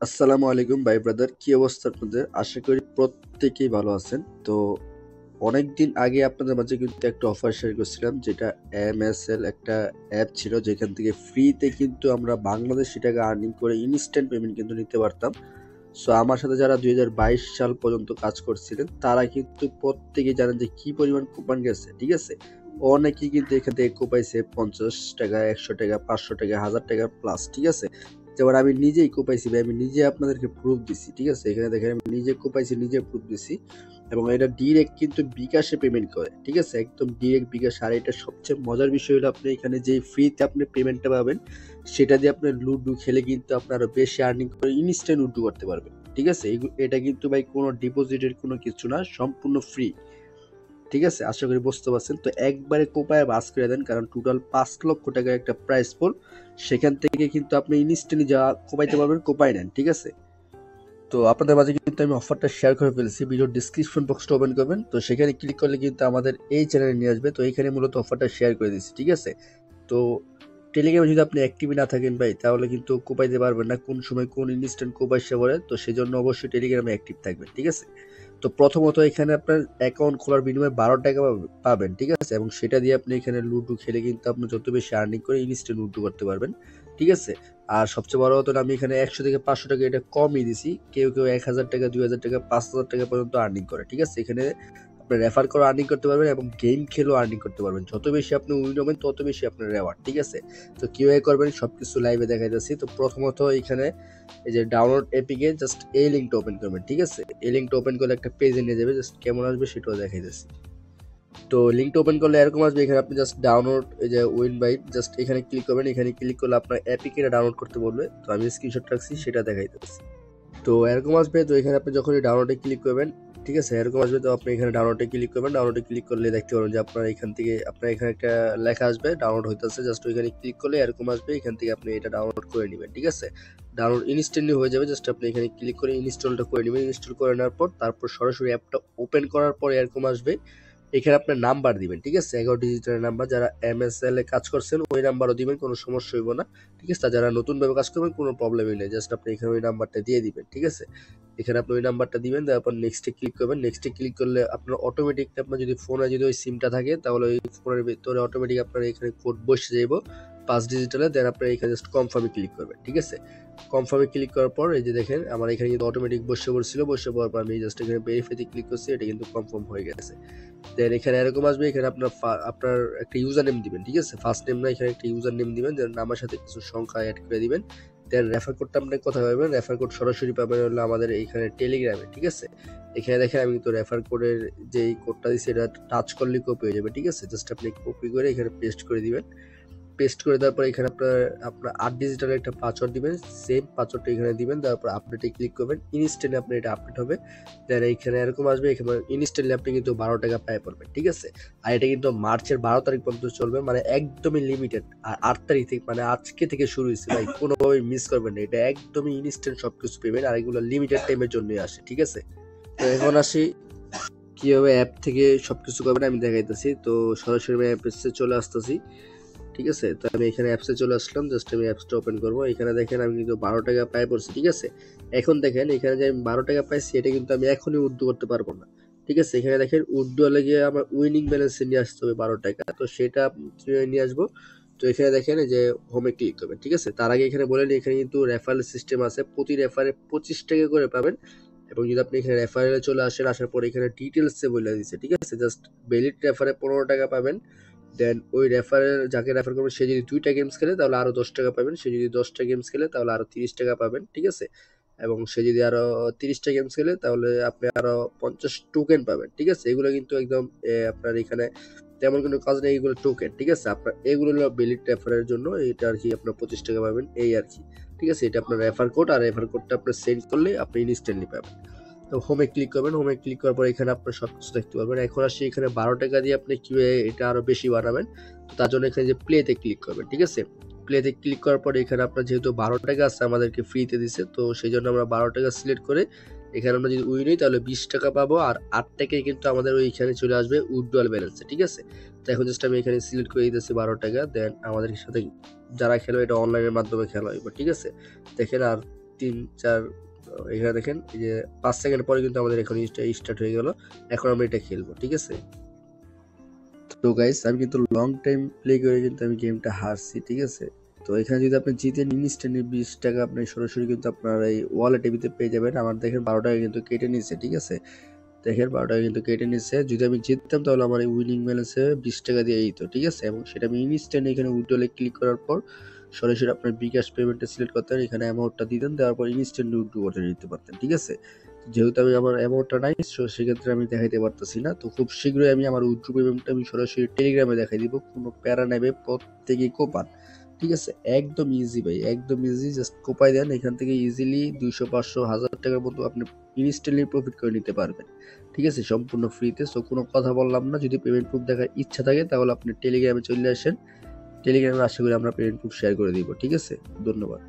আসসালামু আলাইকুম ভাই ব্রাদার, কি অবস্থা আপনাদের? আশা করি প্রত্যেকেই ভালো আছেন। তো অনেকদিন আগে আপনাদের মাঝে কিন্তু একটা অফার শেয়ার করছিলাম, যেটা এমএসএল একটা অ্যাপ ছিল, যেখান থেকে ফ্রিতে কিন্তু আমরা বাংলাদেশি টাকা আর্নিং করে ইনস্ট্যান্ট পেমেন্ট কিন্তু নিতে পারতাম। সো আমার সাথে যারা 2022 সাল পর্যন্ত কাজ করছিলেন তারা কিন্তু প্রত্যেকেই জানেন যে কি পরিমাণ কুপন গেছে। ঠিক আছে, অনেকেই কিন্তু এখান থেকে কোপাইছে 50 টাকা, 100 টাকা, 500 টাকা, 1000 টাকা প্লাস। ঠিক আছে, যেমন আমি নিজেই কোপাইছি ভাই, আমি নিজে আপনাদেরকে প্রুফ দিছি। ঠিক আছে, এখানে দেখেন আমি নিজে কোপাইছি, নিজে প্রুফ দিছি, এবং এটা ডিরেক্ট কিন্তু বিকাশে পেমেন্ট করে। ঠিক আছে, একদম ডিরেক্ট বিকাশ। আর এটা সবচেয়ে মজার বিষয় হলো, আপনি এখানে যে ফ্রিতে আপনি পেমেন্টটা পাবেন, সেটা দিয়ে আপনি লুডো খেলে কিন্তু আপনার আরো বেশি আর্নিং করে ইনস্ট্যান্ট উইথড্র করতে পারবেন। ঠিক আছে, এটা কিন্তু ভাই কোনো ডিপোজিটের কোনো কিছু না, সম্পূর্ণ ফ্রি। ঠিক আছে, আশা করি বুঝতে পারছেন। তো একবারে কোপায় বাস করে দেন, কারণ টোটাল 5 লক্ষ টাকার একটা প্রাইস পুল, সেখান থেকে কিন্তু আপনি ইনস্ট্যান্টলি যা কোপাইতে পারবেন কোপাই নেন। ঠিক আছে, তো আপনাদের মাঝে কিন্তু আমি অফারটা শেয়ার করে ফেলেছি, ভিডিও ডিসক্রিপশন বক্সটা ওপেন করবেন, তো সেখানে ক্লিক করলে কিন্তু আমাদের এই চ্যানেলে নিয়ে আসবে। তো এইখানে মূলত অফারটা শেয়ার করে দিচ্ছি। ঠিক আছে, তো টেলিগ্রামে যদি আপনি অ্যাক্টিভ না থাকেন ভাই, তাহলে কিন্তু কোপাইতে পারবেন না কোন সময় কোন ইনস্ট্যান্ট কোপাই সে বলে। তো সেজন্য অবশ্যই টেলিগ্রামে অ্যাক্টিভ থাকবেন। ঠিক আছে, তো প্রথমত এখানে আপনার অ্যাকাউন্ট খোলার বিনিময়ে 12 টাকা পাবেন। ঠিক আছে, এবং সেটা দিয়ে আপনি এখানে লুডো খেলে কিন্তু আপনি যত বেশি আর্নিং করে ইনস্ট্যান্ট লুডো করতে পারবেন। ঠিক আছে, আর সবচেয়ে বড় কথা, আমি এখানে 100 থেকে 500 টাকা এটা কমই দিছি। কেউ কেউ 1000 টাকা, 2000 টাকা, 5000 টাকা পর্যন্ত আর্নিং করে। ঠিক আছে, এখানে আপনি রেফার করে আর্নিং করতে পারবেন এবং গেম খেলেও আর্নিং করতে পারবেন। যত বেশি আপনি উইন হবেন তত বেশি আপনার রেওয়ার্ড। ঠিক আছে, তো কিভাবে করবেন সবকিছু লাইভে দেখাই যাচ্ছি। তো প্রথমত এখানে এই যে ডাউনলোড এপিকে জাস্ট এই লিঙ্কটা ওপেন করবেন। ঠিক আছে, এই লিঙ্কটা ওপেন করলে একটা পেজে নিয়ে যাবে, জাস্ট কেমন আসবে সেটাও দেখাই যাচ্ছি। তো লিঙ্কটা ওপেন করলে এরকম আসবে, এখানে আপনি জাস্ট ডাউনলোড, এই যে উইন বাইট, জাস্ট এখানে ক্লিক করবেন। এখানে ক্লিক করলে আপনার এপিকেটা ডাউনলোড করতে বলবে, তো আমি স্ক্রিনশট রাখছি সেটা দেখাই যাচ্ছি। তো এরকম আসবে, তো এখানে আপনি যখনই ডাউনলোডে ক্লিক করবেন, ঠিক আছে, এরকম আসবে। তো আপনি এখানে ডাউনলোডে ক্লিক করবেন, ডাউনলোডে ক্লিক করলে দেখতে পাবেন যে আপনার এখান থেকে আপনার এখানে একটা লেখা আসবে ডাউনলোড হইতেছে, জাস্ট ওইখানে ক্লিক করলে এরকম আসবে, এখান থেকে আপনি এটা ডাউনলোড করে নেবেন। ঠিক আছে, ডাউনলোড ইনস্ট্যান্টলি হয়ে যাবে, জাস্ট আপনি এখানে ক্লিক করে ইনস্টলটা করে নেবেন। ইনস্টল করে নেওয়ার পর তারপর সরাসরি অ্যাপটা ওপেন করার পর এরকম আসবে, এখানে আপনার নাম্বার দিবেন। ঠিক আছে, 11 ডিজিটের নাম্বার, যারা এমএসএল এ কাজ করছেন ওই নাম্বারও দিবেন, কোনো সমস্যা হইব না। ঠিক আছে, যারা নতুন ভাবে কাজ করবেন কোনো প্রবলেমই নেই, জাস্ট আপনি এখানে ওই নাম্বারটা দিয়ে দিবেন। ঠিক আছে, এখানে আপনি ওই নাম্বারটা দিবেন, তারপর নেক্সটে ক্লিক করবেন। নেক্সটে ক্লিক করলে আপনার অটোমেটিক, আপনার যদি ফোনে যদি ওই সিমটা থাকে তাহলে ওই ফোনের ভিতরে অটোমেটিক আপনার এখানে কোড বসে যাইব 5 ডিজিটালে, দেন আপনি এখানে জাস্ট কনফার্মে ক্লিক করবেন। ঠিক আছে, কনফার্মে ক্লিক করার পর এই যে দেখেন আমার এখানে কিন্তু অটোমেটিক বসে পড়ছিল, বসে পড়ার পর আমি জাস্ট এখানে ভেরিফাইতে ক্লিক করছি, এটা কিন্তু কনফার্ম হয়ে গেছে। দেন এখানে এরকম আসবে, এখানে আপনার আপনার একটা ইউজার নেম দিবেন। ঠিক আছে, ফার্স্ট নেম না, এখানে একটা ইউজার নেম দিবেন, দেন নামের সাথে কিছু সংখ্যা অ্যাড করে দিবেন। দেন রেফার কোডটা আপনি কোথায় পাবেন? রেফার কোড সরাসরি পাবেন হলো আমাদের এইখানে টেলিগ্রামে। ঠিক আছে, এখানে দেখেন আমি কিন্তু রেফার কোডের যে কোডটা দিচ্ছি এটা টাচ করলে কপি হয়ে যাবে। ঠিক আছে, জাস্ট আপনি কপি করে এখানে পেস্ট করে দিবেন। পেস্ট করে দেওয়ার পর এখানে আপনার আপনার 8 ডিজিটালের একটা পাসওয়ার্ড দিবেন, সেম পাসওয়ার্ডটা এখানে দিবেন, তারপর আপডেটে ক্লিক করবেন, ইনস্ট্যান্টলি আপনার এটা আপডেট হবে। দেন এইখানে এরকম আসবে, এখানে ইনস্ট্যান্টলি আপনি কিন্তু 12 টাকা পায় পড়বেন। ঠিক আছে, আর এটা কিন্তু মার্চের 12 তারিখ পর্যন্ত চলবে, মানে একদমই লিমিটেড। আর 8 তারিখ থেকে, মানে আজকে থেকে শুরু হয়েছে ভাই, কোনোভাবে মিস করবেন না, এটা একদমই ইনস্ট্যান্ট সবকিছু পেমেন্ট, আর এগুলো লিমিটেড টাইমের জন্যই আসে। ঠিক আছে, তো এখন আসি কিভাবে অ্যাপ থেকে সবকিছু করবেন আমি দেখাইতেছি। তো সরাসরি আমি অ্যাপসে চলে আসতেছি। ঠিক আছে, তো আমি এখানে অ্যাপসে চলে আসলাম, জাস্ট আমি অ্যাপসটা ওপেন করবো। এখানে দেখেন আমি কিন্তু 12 টাকা পাই পড়ছি। ঠিক আছে, এখন দেখেন এখানে যে আমি 12 টাকা পাইছি, এটা কিন্তু আমি এখনই উইথড্র করতে পারবো না। ঠিক আছে, এখানে দেখেন উইথড্র লেগে আমার উইনিং ব্যালেন্সে নিয়ে আসতে হবে 12 টাকা, তো সেটা কিভাবে নিয়ে আসবো? তো এখানে দেখেন এই যে হোমে ক্লিক করবেন। ঠিক আছে, তার আগে এখানে বলেন এখানে কিন্তু রেফারেল সিস্টেম আছে, প্রতি রেফারে 25 টাকা করে পাবেন। এবং যদি আপনি এখানে রেফারেলে চলে আসেন, আসার পর এখানে ডিটেলসে বলে দিচ্ছে। ঠিক আছে, জাস্ট ভ্যালিড রেফারে 15 টাকা পাবেন। দেন ওই রেফারের যাকে রেফার করবেন সে যদি 2টা গেমস খেলে তাহলে আরো 10 টাকা পাবেন, সে যদি 10টা গেমস খেলে তাহলে আরো 30 টাকা পাবেন। ঠিক আছে, এবং সে যদি আরো 30টা গেমস খেলে তাহলে আপনি আরো 50 টোকেন পাবেন। ঠিক আছে, এগুলো কিন্তু একদম আপনার এখানে তেমন কোনো কাজ নেই, এগুলো টোকেন। ঠিক আছে, আপনার এগুলো হলো ভ্যালিড রেফারের জন্য, এটা আর কি আপনার 25 টাকা পাবেন এই আর কি। ঠিক আছে, এটা আপনার রেফার কোড, আর রেফার কোডটা আপনার সেন্ড করলে আপনি ইনস্ট্যান্টলি পাবেন। তো হোমে ক্লিক করবেন, হোমে ক্লিক করার পর এখানে আপনার সবকিছু দেখতে পারবেন। এখন আসি এখানে 12 টাকা দিয়ে আপনি কিভাবে এটা আরো বেশি বাড়াবেন। তো তার জন্য এখানে যে প্লেতে ক্লিক করবেন। ঠিক আছে, প্লেতে ক্লিক করার পর এখানে আপনার যেহেতু 12 টাকা আছে আমাদেরকে ফ্রিতে দিছে, তো সেই জন্য আমরা 12 টাকা সিলেক্ট করে এখানে আমরা যদি উইন হই তাহলে 20 টাকা পাবো, আর 8 টাকায় কিন্তু আমাদের ওইখানে চলে আসবে উইথড্রয়াল ব্যালেন্সে। ঠিক আছে, তো এখন জাস্ট আমি এখানে সিলেক্ট করে দিতেছি 12 টাকা। দেন আমাদের সাথে যারা খেলো এটা অনলাইনের মাধ্যমে খেলা হইব। ঠিক আছে, দেখেন আর 3-4 এখানে দেখেন এই যে 5 সেকেন্ড পরে কিন্তু আমাদের এখন স্টার্ট হয়ে গেল। এখন আমরা এটা খেলবো, ঠিক আছে? তো গাইস আমি কিন্তু লং টাইম প্লে করে কিন্তু আমি গেমটা হারছি, ঠিক আছে? তো এখানে যদি আপনি জিতেন ইনস্ট্যান্টলি 20 টাকা আপনি সরাসরি কিন্তু আপনার এই ওয়ালেটে পেয়ে যাবেন। আমার দেখেন 12 টাকা কিন্তু কেটে নিচ্ছে, ঠিক আছে? দেখেন 12 টাকা কিন্তু কেটে নিচ্ছে। যদি আমি জিততাম তাহলে আমার এই উইনিং ব্যালেন্সে 20 টাকা দিয়ে দিত, ঠিক আছে? এবং সেটা আমি ইনস্ট্যান্ট এখানে উইথড্রলে ক্লিক করার পর সরাসরি আপনার বিকাশ পেমেন্টে সিলেক্ট করতেন, এখানে অ্যামাউন্টটা দিতেন, দেওয়ার পর ইনস্ট্যান্টলি উইথড্র করে নিতে পারতেন, ঠিক আছে? যেহেতু আমি আমার অ্যামাউন্টটা নাই সেক্ষেত্রে আমি দেখাইতে পারতেছি না। তো খুব শীঘ্রই আমি আমার উইথড্র পেমেন্টটা আমি সরাসরি টেলিগ্রামে দেখাই দিব, কোনো প্যারা নেবে, প্রত্যেকেই কোপান, ঠিক আছে? একদম ইজি ভাই, একদম ইজি, জাস্ট কোপাই দেন, এখান থেকে ইজিলি 200, 500, 1000 টাকার মতো আপনি ইনস্ট্যান্টলি প্রফিট করে নিতে পারবেন, ঠিক আছে? সম্পূর্ণ ফ্রিতে। সো কোনো কথা বললাম না, যদি পেমেন্ট প্রুফ দেখার ইচ্ছা থাকে তাহলে আপনি টেলিগ্রামে চলে আসেন। টেলিগ্রামে আশা করি আমরা পেমেন্ট প্রুফ শেয়ার করে দিব, ঠিক আছে? ধন্যবাদ।